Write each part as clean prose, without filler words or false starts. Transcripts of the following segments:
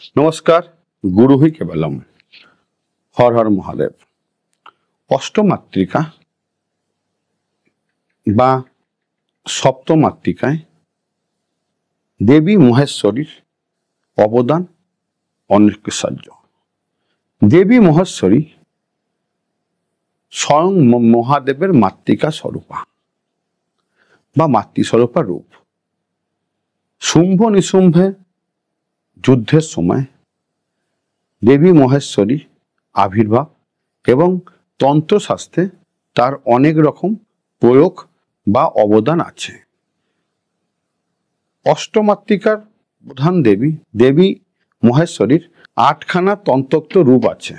নমস্কার, গুরু হি কেবলম। হর হর মহাদেব। অষ্টমাতৃকা বা সপ্তমাতৃকায় দেবী মহেশ্বরীর অবদান অনস্বীকার্য। দেবী মহেশ্বরী স্বয়ং মহাদেবের মাতৃকা স্বরূপা বা মাতৃস্বরূপা রূপ। শুম্ভ নিশুম্ভে যুদ্ধের সময় দেবী মহেশ্বরী আবির্ভাব এবং তন্ত্রশাস্ত্রে তার অনেক রকম প্রয়োগ বা অবদান আছে। অষ্টমাতৃকার প্রধান দেবী মহেশ্বরীর 8খানা তন্ত্রোক্ত রূপ আছে,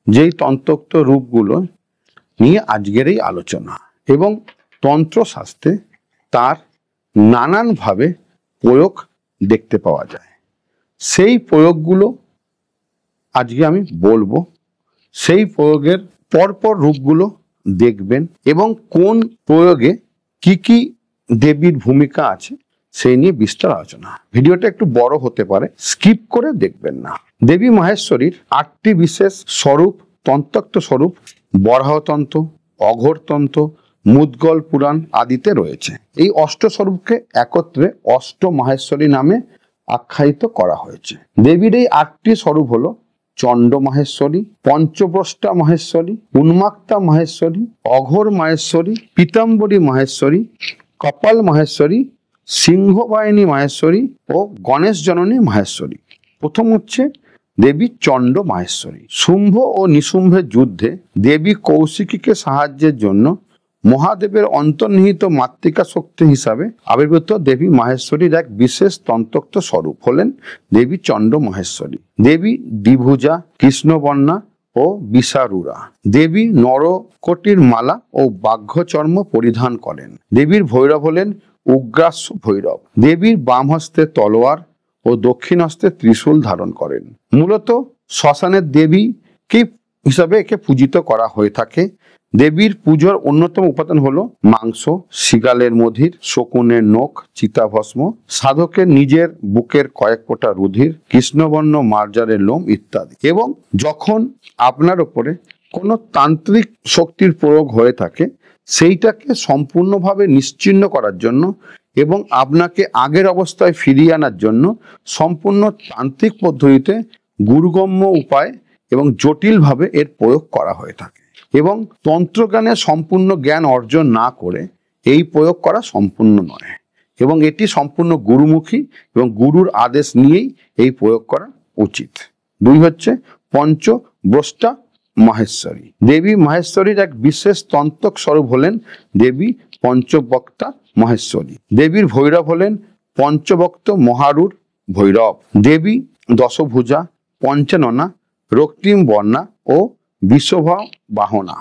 যেই তন্ত্রোক্ত রূপগুলো নিয়ে আজকের এই আলোচনা। এবং তন্ত্রশাস্ত্রে তার নানানভাবে প্রয়োগ দেখতে পাওয়া যায়। সেই প্রয়োগগুলো আজকে আমি বলবো। সেই প্রয়োগের পরপর রূপগুলো দেখবেন এবং কোন প্রয়োগে কি কি দেবীর ভূমিকা আছে সেই নিয়ে বিস্তার আলোচনা। ভিডিওটা একটু বড় হতে পারে, স্কিপ করে দেখবেন না। দেবী মহেশ্বরীর 8টি বিশেষ স্বরূপ, তন্ত্রোক্ত স্বরূপ বরাহতন্ত্র, অঘোরতন্ত্র, মুদ্গল পুরাণ আদিতে রয়েছে। এই অষ্টস্বরূপকে একত্রে অষ্ট মাহেশ্বরী নামে আখ্যায়িত করা হয়েছে। দেবীর এই 8টি স্বরূপ হলো চণ্ড মাহেশ্বরী, পঞ্চব্রষ্টা মাহেশ্বরী, উন্মাক্তা মাহেশ্বরী, অঘোর মাহেশ্বরী, পীতাম্বরী মাহেশ্বরী, কপাল মাহেশ্বরী, সিংহবাহিনী মাহেশ্বরী ও গণেশ জননী মাহেশ্বরী। প্রথম হচ্ছে দেবী চণ্ড মাহেশ্বরী। শুম্ভ ও নিশুম্ভের যুদ্ধে দেবী কৌশিকীকে সাহায্যের জন্য মহাদেবের অন্তর্নিহিত মাতৃকা শক্তি হিসাবে আবির্ভূত দেবী মাহেশ্বরীর এক বিশেষ তন্ত্রোক্ত স্বরূপ হলেন দেবী চণ্ড মাহেশ্বরী। দেবী দ্বিভুজা, কৃষ্ণবর্ণা ও বিশারুরা। দেবী নরকটির মালা ও বাঘ্যচর্ম পরিধান করেন। দেবীর ভৈরব হলেন উগ্রাস্য ভৈরব। দেবীর বাম হস্তে তলোয়ার ও দক্ষিণ হস্তে ত্রিশূল ধারণ করেন। মূলত শ্মশানের দেবীকে হিসাবে একে পূজিত করা হয়ে থাকে। দেবীর পুজোর অন্যতম উপাদান হলো মাংস, শিগালের মধির, শকুনের নখ, চিতাভস্ম, সাধকের নিজের বুকের কয়েক ফোঁটা রুধির, কৃষ্ণবর্ণ মার্জারের লোম ইত্যাদি। এবং যখন আপনার উপরে কোনো তান্ত্রিক শক্তির প্রয়োগ হয়ে থাকে সেইটাকে সম্পূর্ণভাবে নিশ্চিহ্ন করার জন্য এবং আপনাকে আগের অবস্থায় ফিরিয়ে আনার জন্য সম্পূর্ণ তান্ত্রিক পদ্ধতিতে গুরুগম্য উপায় এবং জটিলভাবে এর প্রয়োগ করা হয়ে থাকে। এবং তন্ত্রজ্ঞানের সম্পূর্ণ জ্ঞান অর্জন না করে এই প্রয়োগ করা সম্পূর্ণ নয় এবং এটি সম্পূর্ণ গুরুমুখী এবং গুরুর আদেশ নিয়েই এই প্রয়োগ করা উচিত। 2 হচ্ছে পঞ্চব্রষ্টা মাহেশ্বরী। দেবী মাহেশ্বরীর এক বিশেষ তন্ত্রক স্বরূপ হলেন দেবী পঞ্চবক্তা মাহেশ্বরী। দেবীর ভৈরব হলেন পঞ্চবক্ত মহারূঢ় ভৈরব। দেবী দশভুজা, পঞ্চাননা, রক্তিম বর্ণা ও বিশ্বভা বাহনা।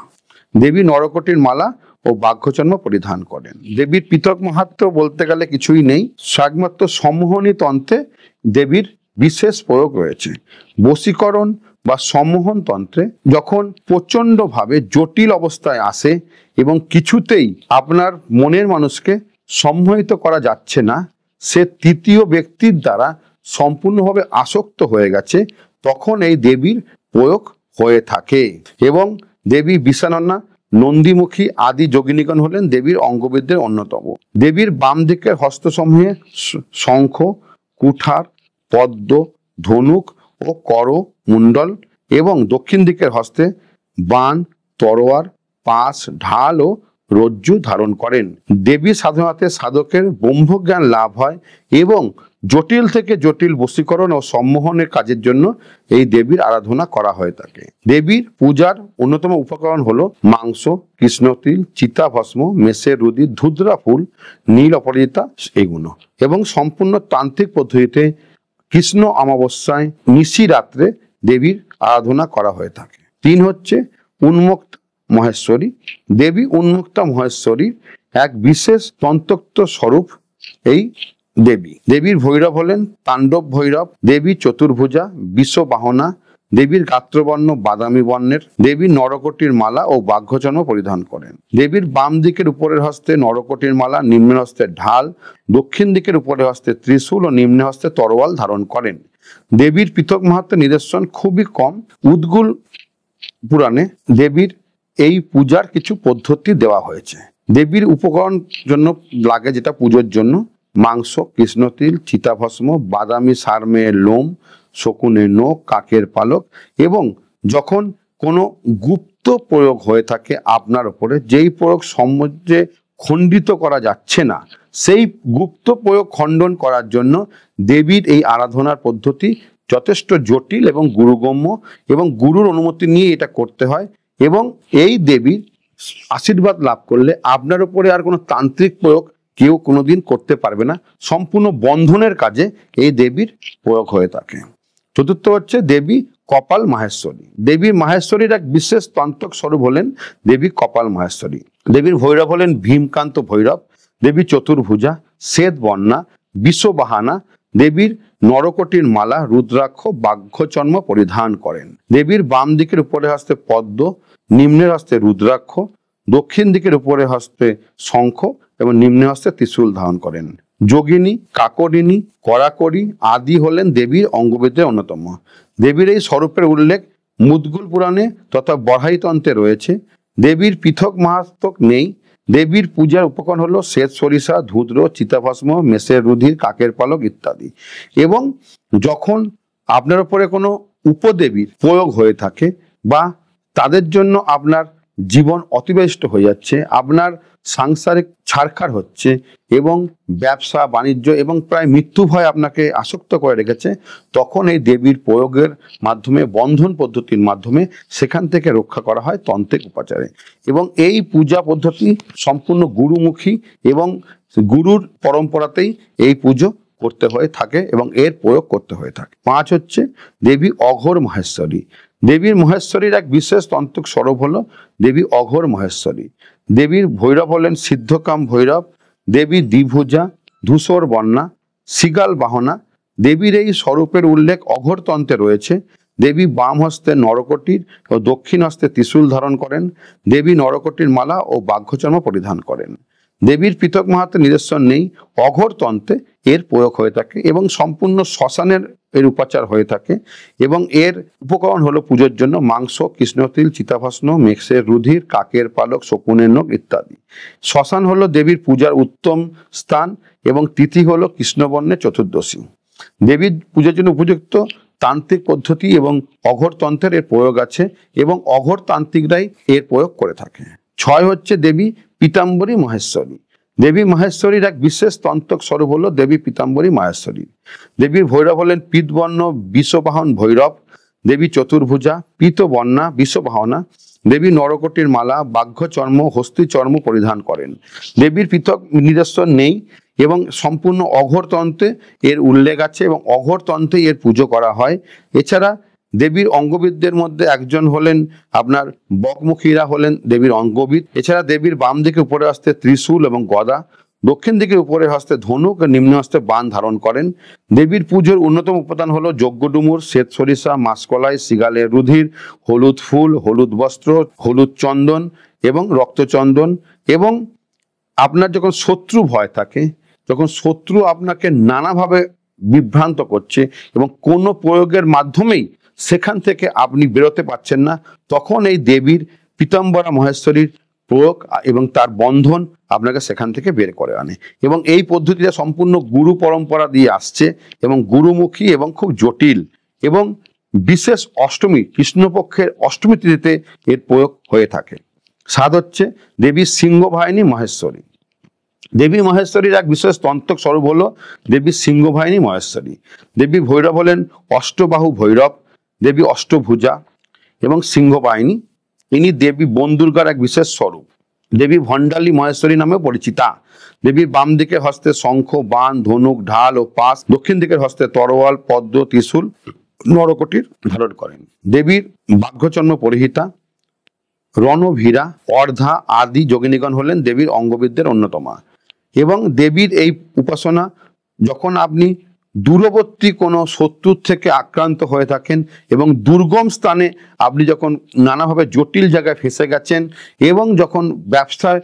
দেবী নরকটির মালা ও বাঘ্যচর্ম পরিধান করেন। দেবীর পৃথক মাহাত্ম্য বলতে গেলে কিছুই নেই। একমাত্র সম্মোহনী তন্ত্রে দেবীর বিশেষ প্রয়োগ রয়েছে। বশীকরণ বা সম্মোহন তন্ত্রে যখন প্রচণ্ডভাবে জটিল অবস্থায় আসে এবং কিছুতেই আপনার মনের মানুষকে সম্মোহিত করা যাচ্ছে না, সে তৃতীয় ব্যক্তির দ্বারা সম্পূর্ণভাবে আসক্ত হয়ে গেছে, তখন এই দেবীর প্রয়োগ হয়ে থাকে। এবং দেবী বিশাননা, নন্দীমুখী আদি যোগিনীগণ হলেন দেবীর অঙ্গবিদ্যের অন্যতম। দেবীর বাম দিকের হস্তসমূহে শঙ্খ, কুঠার, পদ্ম, ধনুক ও কর মুন্ডল এবং দক্ষিণ দিকের হস্তে বাণ, তরোয়ার, পাশ, ঢাল ও রজ্জু ধারণ করেন। দেবী সাধনাতে সাধকের ব্রহ্মজ্ঞান লাভ হয় এবং জটিল থেকে জটিল বশীকরণ ও সম্মোহনের কাজের জন্য এই দেবীর আরাধনা করা হয়ে থাকে। দেবীর পূজার অন্যতম উপকরণ হলো মাংস, কৃষ্ণতিল, চিতাভস্ম, মেষের রুধির, ধুদ্রা ফুল, নীল অপরাজিতা এগুলো। এবং সম্পূর্ণ তান্ত্রিক পদ্ধতিতে কৃষ্ণ অমাবস্যায় নিশি রাত্রে দেবীর আরাধনা করা হয়ে থাকে। 3 হচ্ছে উন্মুক্ত মহেশ্বরী। দেবী উন্মুক্তা মহেশ্বরীর এক বিশেষ তন্ত্রোক্ত স্বরূপ এই দেবী। দেবীর ভৈরব হলেন তাণ্ডব ভৈরব। দেবী চতুর্ভুজা, বিশ্ববাহনা। দেবীর গাত্রবর্ণ বাদামি বর্ণের। দেবী নরকটির মালা ও বাঘ্যচর্ম পরিধান করেন। দেবীর বাম দিকের উপরের হস্তে নরকটির মালা, নিম্ন হস্তে ঢাল, দক্ষিণ দিকের উপরের হস্তে ত্রিশূল ও নিম্ন হস্তে তরোয়াল ধারণ করেন। দেবীর পৃথক মাহাত্ম্য নিদর্শন খুবই কম। উদ্গুল পুরাণে দেবীর এই পূজার কিছু পদ্ধতি দেওয়া হয়েছে। দেবীর উপকরণ জন্য লাগে যেটা পুজোর জন্য মাংস, কৃষ্ণতিল, চিতাভস্ম, বাদামি সারমেয়ের লোম, শকুনের নখ, কাকের পালক এবং যখন কোনো গুপ্ত প্রয়োগ হয়ে থাকে আপনার উপরে, যেই প্রয়োগ সমাজে খণ্ডিত করা যাচ্ছে না, সেই গুপ্ত প্রয়োগ খণ্ডন করার জন্য দেবীর এই আরাধনার পদ্ধতি যথেষ্ট জটিল এবং গুরুগম্য এবং গুরুর অনুমতি নিয়ে এটা করতে হয়। এবং এই দেবীর আশীর্বাদ লাভ করলে আপনার উপরে আর কোনো তান্ত্রিক প্রয়োগ কেউ কোনোদিন করতে পারবে না। সম্পূর্ণ বন্ধনের কাজে এই দেবীর প্রয়োগ হয়ে থাকে। চতুর্থ হচ্ছে দেবী কপাল মাহেশ্বরী। দেবী মাহেশ্বরীর এক বিশেষ তন্ত্রক স্বরূপ হলেন দেবী কপাল মাহেশ্বরী। দেবীর ভৈরব হলেন ভীমকান্ত ভৈরব। দেবী চতুর্ভুজা, শ্বেত বর্ণা, বিষবাহানা। দেবীর নরকটির মালা, রুদ্রাক্ষ, বাঘ্যচর্ম পরিধান করেন। দেবীর বাম দিকের উপরে হস্তে পদ্ম, নিম্নের হস্তে রুদ্রাক্ষ, দক্ষিণ দিকের উপরে হস্তে শঙ্খ এবং নিম্নে হস্তে ত্রিশূল ধারণ করেন। যোগিনী, কাকরিণী, করাকরি আদি হলেন দেবীর অঙ্গবিদ্যের অন্যতম। দেবীর এই স্বরূপের উল্লেখ মুদ্গল পুরাণে তথা বড়াইতন্ত্রে রয়েছে। দেবীর পৃথক মাহাত্ম্য নেই। দেবীর পূজার উপকরণ হলো শ্বেত সরিষা, ধূদ্র, চিতাভস্ম, মেষের রুধির, কাকের পালক ইত্যাদি। এবং যখন আপনার উপরে কোনো উপদেবীর প্রয়োগ হয়ে থাকে বা তাদের জন্য আপনার জীবন অতিবাহিত হয়ে যাচ্ছে, আপনার সাংসারিক ছাড়খাড় হচ্ছে এবং ব্যবসা বাণিজ্য এবং প্রায় মৃত্যু ভয় আপনাকে আসক্ত করে রেখেছে, তখন এই দেবীর প্রয়োগের মাধ্যমে, বন্ধন পদ্ধতির মাধ্যমে সেখান থেকে রক্ষা করা হয় তন্ত্রিক উপাচারে। এবং এই পূজা পদ্ধতি সম্পূর্ণ গুরুমুখী এবং গুরুর পরম্পরাতেই এই পুজো করতে হয়ে থাকে এবং এর প্রয়োগ করতে হয়ে থাকে। 5 হচ্ছে দেবী অঘোর মহেশ্বরী। দেবীর মহেশ্বরীর এক বিশেষ তন্ত্রক স্বরূপ হলো দেবী অঘোর মহেশ্বরী। দেবীর ভৈরব হলেন সিদ্ধকাম ভৈরব। দেবী দ্বিভুজা, ধূসর বর্ণা, শিগাল বাহনা। দেবীর এই স্বরূপের উল্লেখ অঘোর তন্ত্রে রয়েছে। দেবী বাম হস্তে নরকটির ও দক্ষিণ হস্তে ত্রিশূল ধারণ করেন। দেবী নরকটির মালা ও বাঘ্যচর্ম পরিধান করেন। দেবীর পৃথক মাহাত্ম্যের নিদর্শন নেই। অঘোর তন্ত্রে এর প্রয়োগ হয়ে থাকে এবং সম্পূর্ণ শ্মশানের এর উপাচার হয়ে থাকে। এবং এর উপকরণ হলো পুজোর জন্য মাংস, কৃষ্ণতিল, চিতাভস্ম, মেষের রুধির, কাকের পালক, শকুনের নখ ইত্যাদি। শ্মশান হলো দেবীর পূজার উত্তম স্থান এবং তিথি হলো কৃষ্ণবর্ণের চতুর্দশী। দেবীর পূজার জন্য উপযুক্ত তান্ত্রিক পদ্ধতি এবং অঘোর তন্ত্রের এর প্রয়োগ আছে এবং অঘোর তান্ত্রিকরাই এর প্রয়োগ করে থাকে। 6 হচ্ছে দেবী পীতাম্বরী মহেশ্বরী। দেবী মহেশ্বরীর এক বিশেষ তন্ত্রক স্বরূপ হলো দেবী পীতাম্বরী মহেশ্বরী। দেবীর ভৈরব হলেন পীতবর্ণ বিষবাহন ভৈরব। দেবী চতুর্ভুজা, পীতবর্ণা, বিষবাহনা। দেবী নরকটির মালা, বাঘ্যচর্ম, হস্তিচর্ম পরিধান করেন। দেবীর পৃথক নিদর্শন নেই এবং সম্পূর্ণ অঘোর তন্ত্রে এর উল্লেখ আছে এবং অঘোর তন্ত্রে এর পুজো করা হয়। এছাড়া দেবীর অঙ্গবিদদের মধ্যে একজন হলেন আপনার বকমুখীরা হলেন দেবীর অঙ্গবিদ। এছাড়া দেবীর বাম দিকে উপরে হস্তে ত্রিশূল এবং গদা, দক্ষিণ দিকে উপরে হস্তে ধনুক ও নিম্ন হস্তে বাণ ধারণ করেন। দেবীর পুজোর অন্যতম উপাদান হলো যজ্ঞডুমুর, শ্বেত সরিষা, মাসকলাই, শিগালের রুধির, হলুদ ফুল, হলুদ বস্ত্র, হলুদ চন্দন এবং রক্তচন্দন। এবং আপনার যখন শত্রু ভয় থাকে, যখন শত্রু আপনাকে নানাভাবে বিভ্রান্ত করছে এবং কোনো প্রয়োগের মাধ্যমেই সেখান থেকে আপনি বেরোতে পারছেন না, তখন এই দেবীর পীতাম্বরা মহেশ্বরীর প্রয়োগ এবং তার বন্ধন আপনাকে সেখান থেকে বের করে আনে। এবং এই পদ্ধতিটা সম্পূর্ণ গুরু পরম্পরা দিয়ে আসছে এবং গুরুমুখী এবং খুব জটিল। এবং বিশেষ অষ্টমী, কৃষ্ণপক্ষের অষ্টমী তিথিতে এর প্রয়োগ হয়ে থাকে। 7 হচ্ছে দেবী সিংহবাহিনী মহেশ্বরী। দেবী মহেশ্বরীর এক বিশেষ তন্ত্রক স্বরূপ হলো দেবী সিংহবাহিনী মহেশ্বরী। দেবী ভৈরব হলেন অষ্টবাহু ভৈরব। দেবী অষ্টভুজা এবং সিংহবাহিনী। ইনি দেবী বনদুর্গার এক বিশেষ স্বরূপ। দেবী ভণ্ডালী মহেশ্বরী নামে পরিচিতা। দেবীর বাম দিকে হস্তে শঙ্খ, বাণ, ধনুক, ঢাল ও পাশ, দক্ষিণ দিকের হস্তে তরোয়াল, পদ্ম, ত্রিশূল, নরকটির ধারণ করেন। দেবীর বাঘ্যচর্ম পরিহিতা, রণভীরা, অর্ধা আদি যোগিনীগণ হলেন দেবীর অঙ্গবিদদের অন্যতমা। এবং দেবীর এই উপাসনা যখন আপনি দূরবর্তী কোনো শত্রুর থেকে আক্রান্ত হয়ে থাকেন এবং দুর্গম স্থানে আপনি যখন নানাভাবে জটিল জায়গায় ফেসে গেছেন এবং যখন ব্যবসায়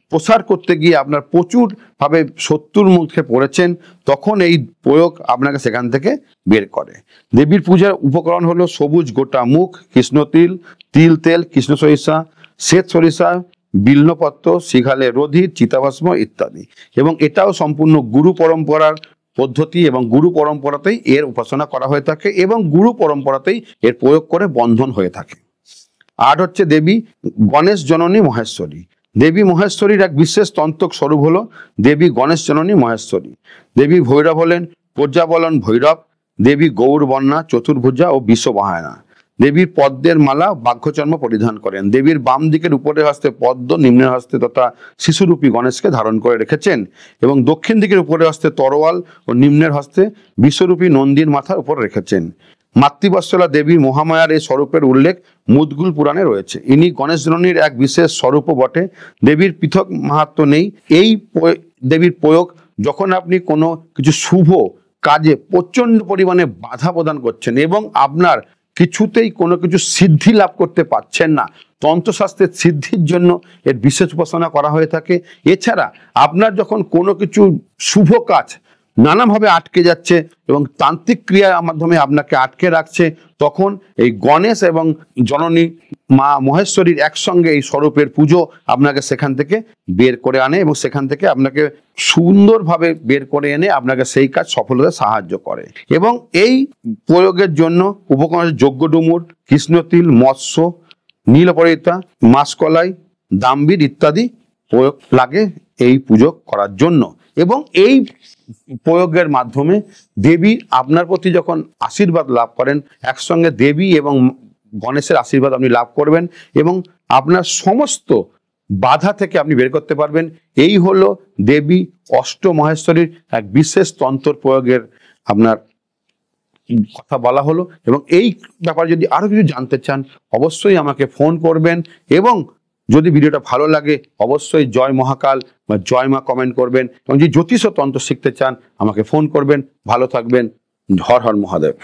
প্রসার করতে গিয়ে আপনার প্রচুর ভাবে শত্রুর মুখে পড়েছেন, তখন এই প্রয়োগ আপনাকে সেখান থেকে বের করে। দেবীর পূজার উপকরণ হলো সবুজ গোটা মুখ, কৃষ্ণতিল, তিল তেল, কৃষ্ণ সরিষা, শ্বেত সরিষা, বিল্বপত্র, শিখালে রোধির, চিতাভস্ম ইত্যাদি। এবং এটাও সম্পূর্ণ গুরু পরম্পরার পদ্ধতি এবং গুরু পরম্পরাতেই এর উপাসনা করা হয়ে থাকে এবং গুরু পরম্পরাতেই এর প্রয়োগ করে বন্ধন হয়ে থাকে। আর হচ্ছে দেবী গণেশ জননী মহেশ্বরী। দেবী মহেশ্বরীর এক বিশেষ তন্ত্রক স্বরূপ হলো দেবী গণেশ জননী মহেশ্বরী। দেবী ভৈরব হলেন প্রজ্জাবলন ভৈরব, দেবী গৌরবর্ণা, চতুর্ভুজা ও বিশ্ববাহায়না। দেবীর পদ্মের মালা বাঘ্যচর্ম পরিধান করেন। দেবীর বাম দিকের উপরের হস্তে পদ্ম, নিম্নের হস্তে তথা শিশুরূপী গণেশকে ধারণ করে রেখেছেন এবং দক্ষিণ দিকের উপরের হস্তে তরোয়াল ও নিম্নের হস্তে বিশ্বরূপী নন্দীর মাথার উপর রেখেছেন। মাতৃবৎসলা দেবী মহামায়ার এই স্বরূপের উল্লেখ মুদগুল পুরাণে রয়েছে। ইনি গণেশ জননীর এক বিশেষ স্বরূপও বটে। দেবীর পৃথক মাহাত্ম্য নেই। এই দেবীর প্রয়োগ যখন আপনি কোনো কিছু শুভ কাজে প্রচন্ড পরিমাণে বাধা প্রদান করছেন এবং আপনার কিছুতেই কোনো কিছু সিদ্ধি লাভ করতে পারছেন না, তন্ত্রশাস্ত্রের সিদ্ধির জন্য এর বিশেষ উপাসনা করা হয়ে থাকে। এছাড়া আপনার যখন কোনো কিছু শুভ কাজ নানাভাবে আটকে যাচ্ছে এবং তান্ত্রিক ক্রিয়ার মাধ্যমে আপনাকে আটকে রাখছে, তখন এই গণেশ এবং জননী মা মহেশ্বরীর একসঙ্গে এই স্বরূপের পুজো আপনাকে সেখান থেকে বের করে আনে এবং সেখান থেকে আপনাকে সুন্দরভাবে বের করে এনে আপনাকে সেই কাজ সফল হতে সাহায্য করে। এবং এই প্রয়োগের জন্য উপকরণ যজ্ঞ ডুমুর, কৃষ্ণতিল, মৎস্য, নীলপরিতা, মাসকলাই, দাম্বির ইত্যাদি প্রয়োগ লাগে এই পুজো করার জন্য। এবং এই প্রয়োগের মাধ্যমে দেবী আপনার প্রতি যখন আশীর্বাদ লাভ করেন, একসঙ্গে দেবী এবং গণেশের আশীর্বাদ আপনি লাভ করবেন এবং আপনার সমস্ত বাধা থেকে আপনি বের করতে পারবেন। এই হলো দেবী অষ্ট মহেশ্বরীর এক বিশেষ তন্ত্র প্রয়োগের আপনার কথা বলা হলো। এবং এই ব্যাপারে যদি আরো কিছু জানতে চান অবশ্যই আমাকে ফোন করবেন এবং যদি ভিডিওটা ভালো লাগে অবশ্যই জয় মহাকাল বা জয় মা কমেন্ট করবেন এবং যদি জ্যোতিষ তন্ত্র শিখতে চান আমাকে ফোন করবেন। ভালো থাকবেন। হর হর মহাদেব।